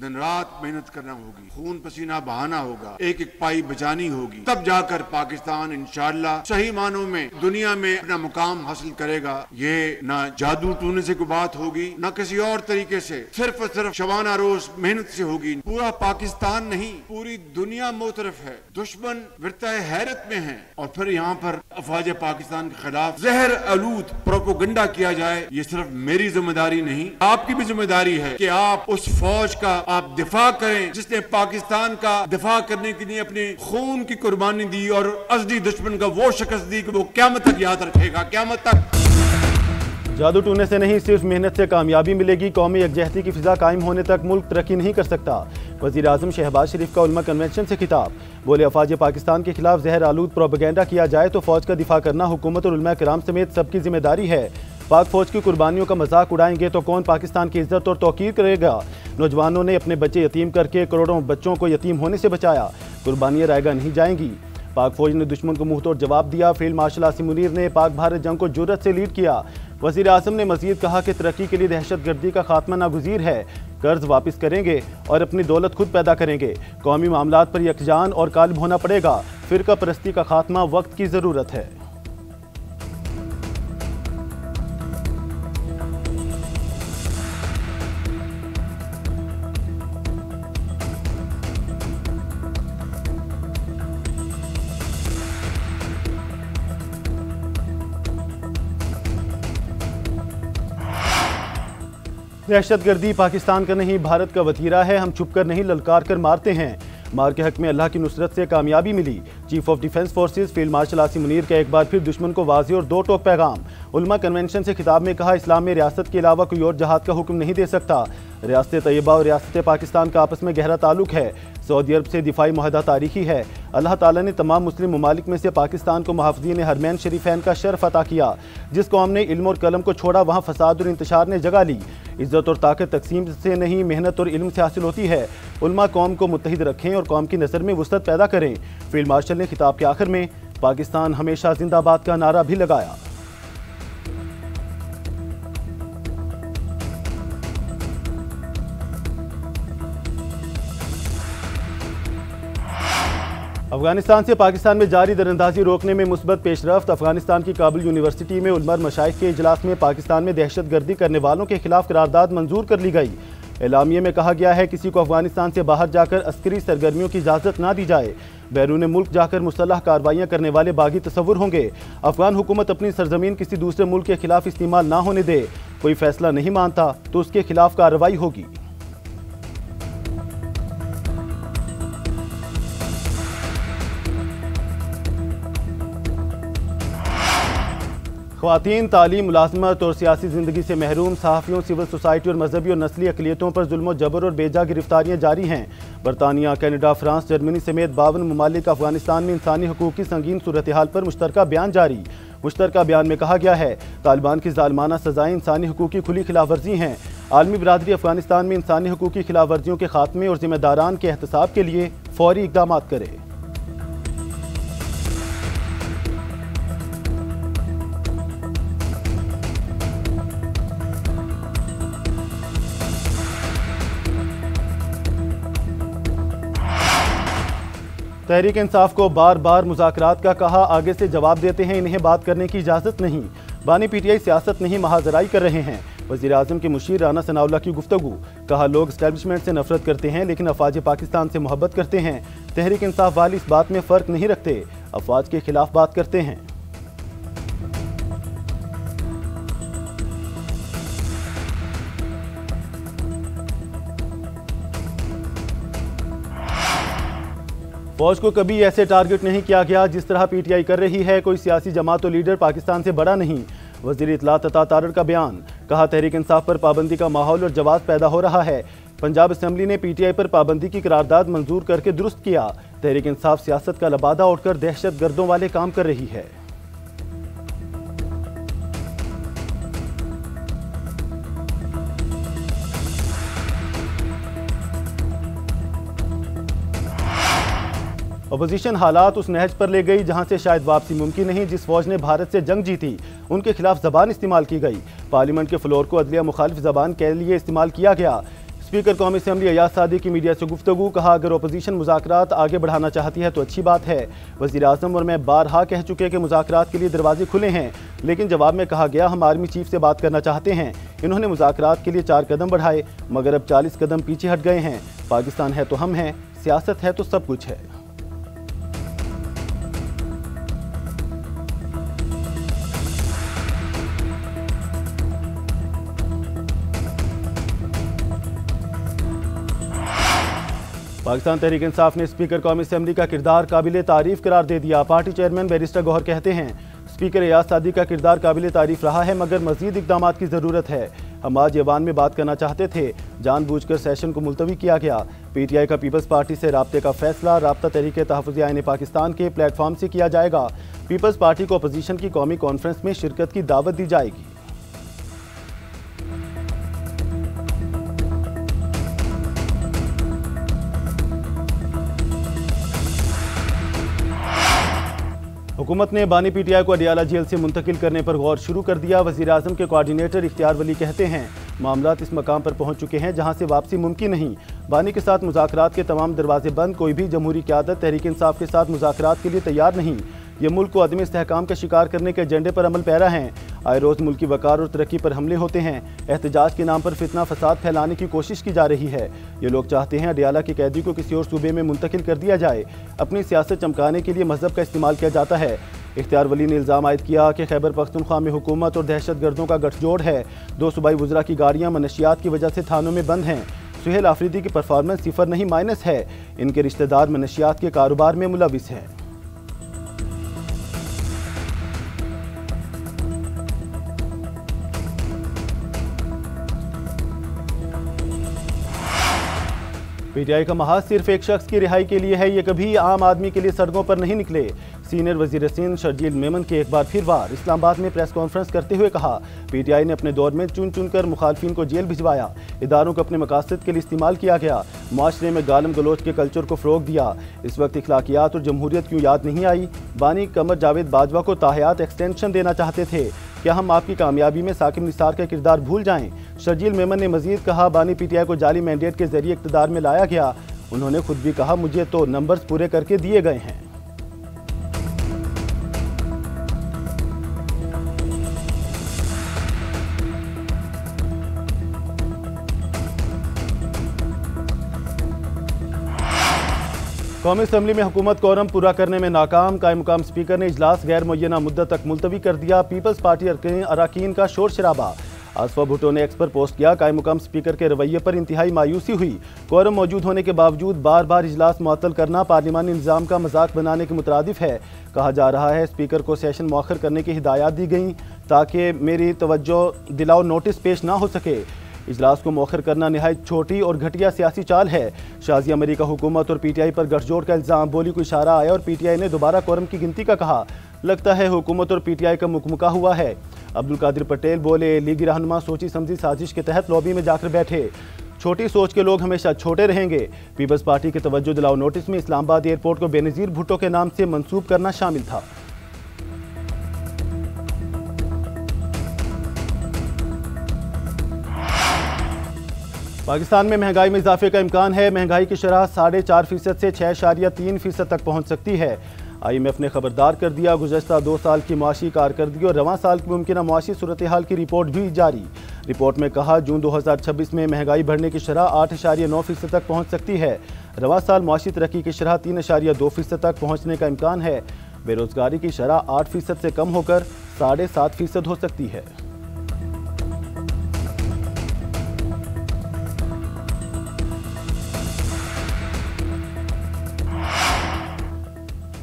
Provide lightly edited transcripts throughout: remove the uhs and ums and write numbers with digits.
दिन रात मेहनत करना होगी, खून पसीना बहाना होगा, एक एक पाई बचानी होगी, तब जाकर पाकिस्तान इंशाअल्लाह सही मानों में दुनिया में अपना मुकाम हासिल करेगा। ये ना जादू टूने से कोई बात होगी, ना किसी और तरीके से, सिर्फ और सिर्फ शबाना रोज मेहनत से होगी। पूरा पाकिस्तान नहीं, पूरी दुनिया मोतरफ है, दुश्मन विरताए हैरत में है, और फिर यहाँ पर अफवाज पाकिस्तान के खिलाफ जहर आलूद प्रोपोगंडा किया जाए, ये सिर्फ मेरी जिम्मेदारी नहीं, आपकी भी जिम्मेदारी है कि आप उस फौज का आप दिफा करें जिसने पाकिस्तान का दिफा करने के लिए अपने खून की कुर्बानी दी और असली दुश्मन का वो शिकस्त दी कि वो क़यामत तक याद रखेगा, क़यामत तक। जादू टूने से नहीं, सिर्फ मेहनत से कामयाबी मिलेगी। कौमी यकजहती की फिजा कायम होने तक मुल्क तरक्की नहीं कर सकता। वज़ीर आज़म शहबाज शरीफ का उलमा कन्वेंशन से खिताब। बोले, अफवाज पाकिस्तान के खिलाफ जहर आलूद प्रोपेगेंडा किया जाए तो फौज का दिफा करना हुकूमत और उलमा किराम समेत सबकी जिम्मेदारी है। पाक फौज की कुर्बानियों का मजाक उड़ाएंगे तो कौन पाकिस्तान की इज्जत और तौकीर करेगा। नौजवानों ने अपने बच्चे यतीम करके करोड़ों बच्चों को यतीम होने से बचाया, कुर्बानियाँ रायगा नहीं जाएंगी। पाक फौज ने दुश्मन को मुंह तोड़ जवाब दिया। फील्ड मार्शल आसिम मुनीर ने पाक भारत जंग को जुर्रत से लीड किया। वज़ीर आज़म ने मजीद कहा कि तरक्की के लिए दहशतगर्दी का खात्मा नागुज़ीर है, कर्ज वापस करेंगे और अपनी दौलत खुद पैदा करेंगे। कौमी मामलात पर यकजान और कालिब होना पड़ेगा। फ़िरका परस्ती का खात्मा वक्त की ज़रूरत है। दहशतगर्दी पाकिस्तान का नहीं, भारत का वतीरा है। हम छुप कर नहीं, ललकार कर मारते हैं। मार के हक में अल्लाह की नुसरत से कामयाबी मिली। Chief of defence forces field marshal Asim Munir का एक बार फिर दुश्मन को वाज़ेह और दो टोक पैगाम। उलमा कन्वेंशन से खिताब में कहा, इस्लाम में रियासत के अलावा कोई और जहाद का हुक्म नहीं दे सकता। रियासत तैयबा और रियासत पाकिस्तान का आपस में गहरा ताल्लुक है। सऊदी अरब से दिफाई मुआहदा तारीखी है। अल्लाह ताला ने तमाम मुस्लिम ममालिक में से पाकिस्तान को मुहाफ़िज़ीन हरमैन शरीफैन का शर्फ अता किया। जिस कौम ने इल्म और कलम को छोड़ा, वहाँ फसाद और इंतशार ने जगह ली। इज़्ज़त और ताकत तकसीम से नहीं, मेहनत और इल्म से हासिल होती है। उलमा कौम को मुत्तहिद रखें और कौम की नज़र में वुसअत पैदा करें। फील्ड मार्शल ने खिताब के आखिर में पाकिस्तान हमेशा जिंदाबाद का नारा भी लगाया। अफगानिस्तान से पाकिस्तान में जारी दरअंदाजी रोकने में मुस्बत पेशरफ्त। अफगानिस्तान की काबुल यूनिवर्सिटी में उलमा मशाइख के इजलास में पाकिस्तान में दहशतगर्दी करने वालों के खिलाफ करारदाद मंजूर कर ली गई। एलामिये में कहा गया है, किसी को अफगानिस्तान से बाहर जाकर अस्करी सरगर्मियों की इजाज़त ना दी जाए। बैरून मुल्क जाकर मुसल्लह कार्रवाइयाँ करने वाले बागी तस्वुर होंगे। अफगान हुकूमत अपनी सरजमीन किसी दूसरे मुल्क के खिलाफ इस्तेमाल ना होने दे। कोई फैसला नहीं मानता तो उसके खिलाफ कार्रवाई होगी। ख़वातीन तालीम, मुलाज़मत और सियासी ज़िंदगी से महरूम सहाफ़ियों, सिविल सोसाइटी और मजहबी और नस्ली अक़लियतों पर जुल्म और जबर और बेजा गिरफ्तारियाँ जारी हैं। बरतानिया, कनाडा, फ्रांस, जर्मनी समेत 52 ममालिक अफगानिस्तान में इंसानी हकूक़ की संगीन सूरत हाल पर मुश्तरका बयान जारी। मुश्तरका बयान में कहा गया है, तालिबान की ज़ालिमाना सज़ाएँ इंसानी हकूक़ की खुली खिलाफ वर्जी हैं। आलमी बरादरी अफगानिस्तान में इंसानी हकूक़ की खिलाफ वर्जियों के खात्मे और ज़िम्मेदारान के एहतसाब के लिए फ़ौरी इक़दाम करे। तहरीक इंसाफ को बार बार मुज़ाकरात का कहा, आगे से जवाब देते हैं, इन्हें बात करने की इजाज़त नहीं। बानी पीटीआई सियासत नहीं, महाजराई कर रहे हैं। वज़ीर आज़म के मुशीर राना सनाउल्लाह की गुफ्तगू। कहा, लोग एस्टैब्लिशमेंट से नफरत करते हैं लेकिन अफवाज पाकिस्तान से मोहब्बत करते हैं। तहरीक इंसाफ वाली इस बात में फ़र्क नहीं रखते, अफवाज के खिलाफ बात करते हैं। फौज को कभी ऐसे टारगेट नहीं किया गया जिस तरह पीटीआई कर रही है। कोई सियासी जमात और लीडर पाकिस्तान से बड़ा नहीं। वज़ीर इत्तलात अता तारड़ का बयान। कहा, तहरीक इंसाफ पर पाबंदी का माहौल और जवाब पैदा हो रहा है। पंजाब असम्बली ने पीटीआई पर पाबंदी की करारदाद मंजूर करके दुरुस्त किया। तहरीक इंसाफ सियासत का लबादा उठकर दहशत गर्दों वाले काम कर रही है। अपोजिशन हालात उस नहज पर ले गई जहां से शायद वापसी मुमकिन नहीं। जिस फौज ने भारत से जंग जीती उनके खिलाफ जबान इस्तेमाल की गई। पार्लियामेंट के फ्लोर को अदलिया मुखालिफ जबान के लिए इस्तेमाल किया गया। स्पीकर कौमी असेंबली अयाज सादी की मीडिया से गुफ्तगू, कहा अगर अपोजिशन मुज़ाकरात आगे बढ़ाना चाहती है तो अच्छी बात है। वज़ीर आज़म और मैं बारहा कह चुके कि मुज़ाकरात के लिए दरवाजे खुले हैं, लेकिन जवाब में कहा गया हम आर्मी चीफ से बात करना चाहते हैं। इन्होंने मुज़ाकरात के लिए 4 कदम बढ़ाए मगर अब 40 कदम पीछे हट गए हैं। पाकिस्तान है तो हम हैं, सियासत है तो सब कुछ है। पाकिस्तान तहरीक इंसाफ ने स्पीकर कौमी असेंबली का किरदार काबिल तारीफ करार दे दिया। पार्टी चेयरमैन बैरिस्टर गौहर कहते हैं स्पीकर अयाज सादी का किरदार काबिल तारीफ रहा है मगर मजीद इकदाम की ज़रूरत है। हम आज ऐवान में बात करना चाहते थे, जानबूझकर सेशन को मुलतवी किया गया। PTI का पीपल्स पार्टी से राब्ते का फैसला राब्ता तहरीक तहफ़्फ़ुज़ आईन पाकिस्तान के प्लेटफॉर्म से किया जाएगा। पीपल्स पार्टी को अपोजिशन की कौमी कॉन्फ्रेंस में शिरकत की दावत दी जाएगी। हुकूमत ने बानी PTI को अडियाला जेल से मुंतकिल करने पर गौर शुरू कर दिया। वज़ीर आज़म के कोऑर्डिनेटर इख्तियार वली कहते हैं मामलात इस मकाम पर पहुंच चुके हैं जहां से वापसी मुमकिन नहीं। बानी के साथ मुज़ाकरात के तमाम दरवाजे बंद, कोई भी जमहूरी क़यादत तहरीक इंसाफ के साथ मुज़ाकरात के लिए तैयार नहीं। ये मुल्क को अदम इस्तेहकाम का शिकार करने के एजेंडे पर अमल पैरा हैं। आए रोज़ मुल्क की वकार और तरक्की पर हमले होते हैं। एहतजाज के नाम पर फितना फसाद फैलाने की कोशिश की जा रही है। ये लोग चाहते हैं अडियाला के कैदी को किसी और सूबे में मुंतकिल कर दिया जाए। अपनी सियासत चमकाने के लिए मजहब का इस्तेमाल किया जाता है। इख्तियार वली ने इल्ज़ाम आयद किया कि खैबर पख्तूनख्वा में हुकूमत और दहशत गर्दों का गठजोड़ है। 2 सूबाई वज़रा की गाड़ियाँ मनशियात की वजह से थानों में बंद हैं। सुहेल आफरीदी की परफॉर्मेंस सिफर नहीं माइनस है। इनके रिश्तेदार मनशियात के कारोबार में मुलविस हैं। PTI का महाज सिर्फ एक शख्स की रिहाई के लिए है, ये कभी आम आदमी के लिए सड़कों पर नहीं निकले। सीनियर वजीर सिंध शर्जील मेमन के एक बार फिर वार। इस्लामाबाद में प्रेस कॉन्फ्रेंस करते हुए कहा PTI ने अपने दौर में चुन चुन कर मुखालफिन को जेल भिजवाया, इदारों को अपने मकासद के लिए इस्तेमाल किया गया, माशरे में गालम गलोच के कल्चर को फ़रोग दिया। इस वक्त इखलाकियात और जमहूरियत क्यों याद नहीं आई? बानी कमर जावेद बाजवा को ताहयात एक्सटेंशन देना चाहते थे। क्या हम आपकी कामयाबी में साकिब निसार का किरदार भूल जाएं? शर्जील मेमन ने मजीद कहा बानी PTI को जाली मैंडेट के जरिए इक़्तिदार में लाया गया। उन्होंने खुद भी कहा मुझे तो नंबर्स पूरे करके दिए गए हैं। कौमी असेंबली में हुकूमत कोरम पूरा करने में नाकाम। कायम मुकाम स्पीकर ने इजलास गैर मुअय्यना मुद्दत तक मुलतवी कर दिया। पीपल्स पार्टी अरकान का शोर शराबा। आसफा भुट्टो ने एक्स पर पोस्ट किया कायम मुकाम स्पीकर के रवैये पर इंतहाई मायूसी हुई। कोरम मौजूद होने के बावजूद बार बार इजलास मुअत्तल करना पार्लिमानी निज़ाम का मजाक बनाने के मुतरादिफ है। कहा जा रहा है स्पीकर को सेशन मौखर करने की हिदायत दी गई ताकि मेरी तवज्जो दिलाओ नोटिस पेश ना हो सके। इजलास को मौखर करना नहायत छोटी और घटिया सियासी चाल है। शाजिया मरी का हुकूमत और PTI पर गठजोड़ का इल्ज़ाम। बोली को इशारा आया और PTI ने दोबारा कोरम की गिनती का कहा। लगता है हुकूमत और PTI का मुकमुका हुआ है। अब्दुल कादिर पटेल बोले लीगी रहनुमा सोची समझी साजिश के तहत लॉबी में जाकर बैठे। छोटी सोच के लोग हमेशा छोटे रहेंगे। पीपल्स पार्टी के तवज्जो दिलाओ नोटिस में इस्लामाबाद एयरपोर्ट को बेनज़ीर भुट्टो के नाम से मंसूब करना शामिल था। पाकिस्तान में महंगाई में इजाफे का इम्कान है। महंगाई की शरह 4.5% से 6.3% तक पहुंच सकती है। IMF ने खबरदार कर दिया। गुज़श्ता 2 साल की मुआशी कारकर्दगी और रवां साल की मुमकिन मुआशी सूरत हाल की रिपोर्ट भी जारी। रिपोर्ट में कहा जून 2026 में महंगाई बढ़ने की शरह 8.9% तक पहुंच सकती है। रवां साल मुआशी तरक्की की शरह 3.2% तक पहुंचने का इम्कान है। बेरोजगारी की शरह 8% से कम होकर 7.5% हो सकती है।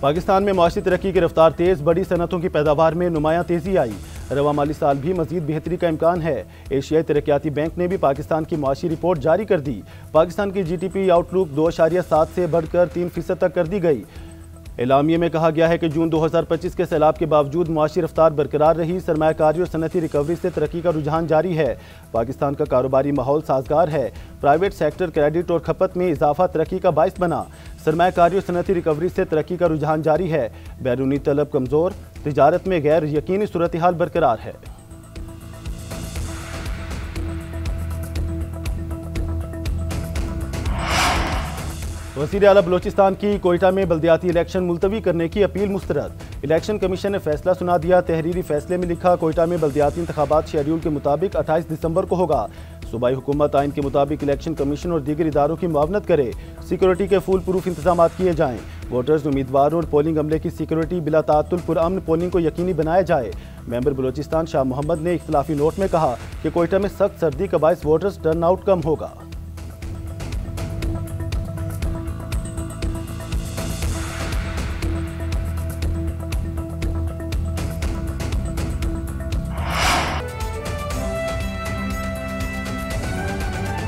पाकिस्तान में मुआशी तरक्की की रफ्तार तेज़। बड़ी सनतों की पैदावार में नुमायां तेज़ी आई। रवा माली साल भी मजीद बेहतरी का इम्कान है। एशियाई तरक्याती बैंक ने भी पाकिस्तान की मुआशी रिपोर्ट जारी कर दी। पाकिस्तान की GDP आउटलुक 2.7 से बढ़कर 3% तक कर दी गई। एलामिये में कहा गया है कि जून 2025 के सैलाब के बावजूद मुआशी रफ्तार बरकरार रही। सरमायाकारी और सनती रिकवरी से तरक्की का रुझान जारी है। पाकिस्तान का कारोबारी माहौल साजगार है। प्राइवेट सेक्टर क्रेडिट और खपत में इजाफा तरक्की का बाइस बना। सरमायाकारी और सनती रिकवरी से तरक्की का रुझान जारी है। बैरूनी तलब कमज़ोर, तिजारत में गैर यकीनी सूरत हाल बरकरार है। वज़ीर आला बलोचिस्तान की कोयटा में बल्दियाती इलेक्शन मुलतवी करने की अपील मुस्तरद। इलेक्शन कमीशन ने फैसला सुना दिया। तहरीरी फैसले में लिखा, कोयटा में बल्दियाती इंतखाबात शेड्यूल के मुताबिक 28 दिसंबर को होगा। सूबाई हुकूमत आइन के मुताबिक इलेक्शन कमीशन और दीगर इदारों की मुआवनत करे। सिक्योरिटी के फुल प्रूफ इंतजाम किए जाएँ। वोटर्स, उम्मीदवारों और पोलिंग अमले की सिक्योरिटी बिला ताअत्तुल पुरअमन पोलिंग को यकीनी बनाया जाए। मेंबर बलोचिस्तान शाह मोहम्मद ने इख्तिलाफी नोट में कहा कि कोयटा में सख्त सर्दी का बायस वोटर्स टर्न आउट कम होगा।